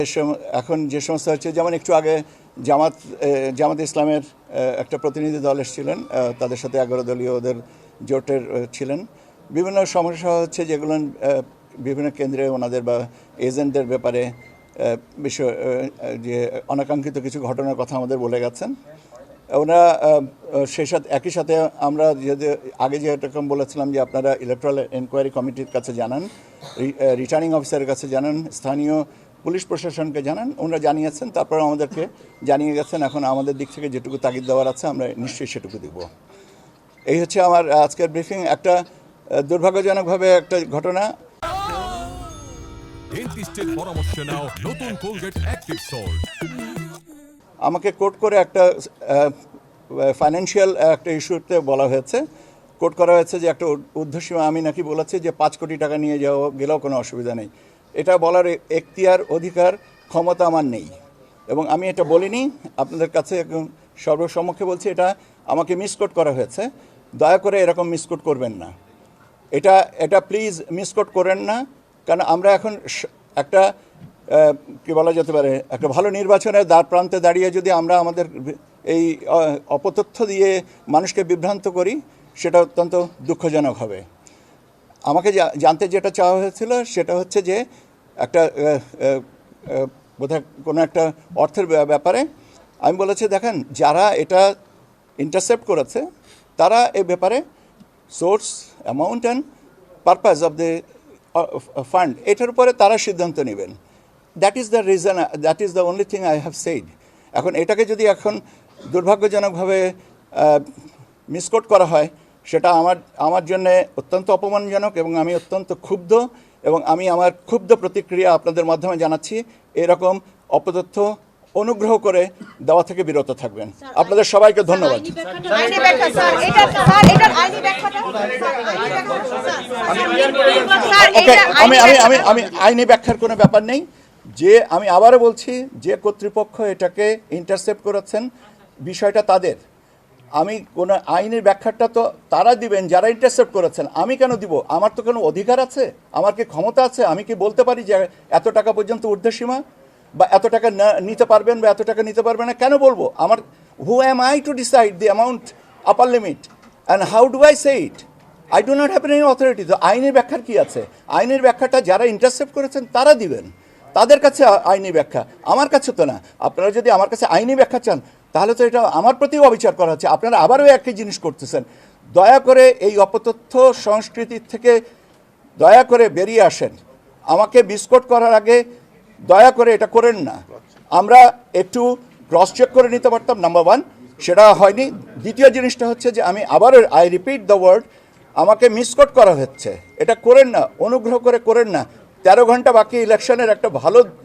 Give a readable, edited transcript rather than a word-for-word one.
এখন যে সমস্ত হচ্ছে, যেমন একটু আগে জামাত ইসলামের একটা প্রতিনিধি দল এসেছিলেন, তাদের সাথে 11 দলীয় ওদের জোটের ছিলেন। বিভিন্ন সমস্যা হচ্ছে যেগুলো বিভিন্ন কেন্দ্রে ওনাদের বা এজেন্টদের ব্যাপারে বিষয় যে অনাকাঙ্ক্ষিত কিছু ঘটনার কথা আমাদের বলে গেছেন ওনারা। সেই সাথে একই সাথে আমরা আগে যেরকম বলেছিলাম যে আপনারা ইলেকট্রাল এনকোয়ারি কমিটির কাছে জানান, রিটার্নিং অফিসারের কাছে জানান, স্থানীয় পুলিশ প্রশাসনকে জানান, ওনারা জানিয়েছেন, তারপর আমাদেরকে জানিয়ে গেছেন। এখন আমাদের দিক থেকে যেটুকু তাগিদ দেওয়ার আছে আমরা নিশ্চয়ই সেটুকু দেব। এই হচ্ছে আমার আজকের ব্রিফিং। একটা দুর্ভাগ্যজনকভাবে একটা ঘটনা। আমাকে কোর্ট করে একটা ফাইন্যান্সিয়াল একটা ইস্যুতে বলা হয়েছে, কোর্ট করা হয়েছে যে একটা ঊর্ধ্বসীমা আমি নাকি বলেছি যে 5 কোটি টাকা নিয়ে গেলেও কোনো অসুবিধা নেই। এটা বলার এখতিয়ার, অধিকার, ক্ষমতা আমার নেই এবং আমি এটা বলিনি। আপনাদের কাছে সর্বসম্মুখে বলছি এটা আমাকে মিসকোট করা হয়েছে। দয়া করে এরকম মিসকোট করবেন না, এটা প্লিজ মিসকোট করেন না। কারণ আমরা এখন একটা কি বলা যেতে পারে, একটা ভালো নির্বাচনের দ্বার প্রান্তে দাঁড়িয়ে যদি আমরা আমাদের এই অপতথ্য দিয়ে মানুষকে বিভ্রান্ত করি, সেটা অত্যন্ত দুঃখজনক হবে। আমাকে জানতে যেটা চাওয়া হয়েছিল সেটা হচ্ছে যে একটা বোধহয় কোনো একটা অর্থের ব্যাপারে আমি বলেছি, দেখেন যারা এটা ইন্টারসেপ্ট করেছে তারা এ ব্যাপারে source, amount and purpose of the fund, এটার উপরে তারা সিদ্ধান্ত নেবেন। That is the reason, that is the only thing I have said. এখন এটাকে যদি এখন দুর্ভাগ্যজনকভাবে মিসকোট করা হয়, সেটা আমার জন্যে অত্যন্ত অপমানজনক এবং আমি অত্যন্ত ক্ষুব্ধ এবং আমি আমার ক্ষুব্ধ প্রতিক্রিয়া আপনাদের মাধ্যমে জানাচ্ছি। এরকম অপতথ্য অনুগ্রহ করে দেওয়া থেকে বিরত থাকবেন। আপনাদের সবাইকে ধন্যবাদ। আমি আইনি ব্যাখ্যার কোনো ব্যাপার নেই। যে আমি আবারও বলছি, যে কর্তৃপক্ষ এটাকে ইন্টারসেপ্ট করেছেন বিষয়টা তাদের। আমি কোনো আইনের ব্যাখ্যাটা তো তারা দিবেন যারা ইন্টারসেপ্ট করেছেন, আমি কেন দিব? আমার তো কোনো অধিকার আছে, আমার কি ক্ষমতা আছে? আমি কি বলতে পারি যে এত টাকা পর্যন্ত ঊর্ধ্বসীমা, বা এত টাকা নিতে পারবেন বা এত টাকা নিতে পারবেন না? কেন বলবো? আমার who am I to decide the amount upper limit and how do I say it? I do not have any authority. তো আইনের ব্যাখ্যার কি আছে? আইনের ব্যাখ্যাটা যারা ইন্টারসেপ্ট করেছেন তারা দিবেন, তাদের কাছে আইনি ব্যাখ্যা, আমার কাছে তো না। আপনারা যদি আমার কাছে আইনি ব্যাখ্যা চান তাহলে তো এটা আমার প্রতিও অবিচার করা হচ্ছে। আপনারা আবারও একই জিনিস করতেছেন। দয়া করে এই অপতথ্য সংস্কৃতির থেকে দয়া করে বেরিয়ে আসেন। আমাকে মিসকোট করার আগে দয়া করে এটা করেন না। আমরা একটু ক্রস চেক করে নিতে পারতাম, নাম্বার 1, সেটা হয়নি। দ্বিতীয় জিনিসটা হচ্ছে যে আমি আবারও আই রিপিট দ্য ওয়ার্ড, আমাকে মিসকোট করা হচ্ছে। এটা করেন না, অনুগ্রহ করে করেন না। 13 ঘন্টা বাকি ইলেকশনের একটা ভালো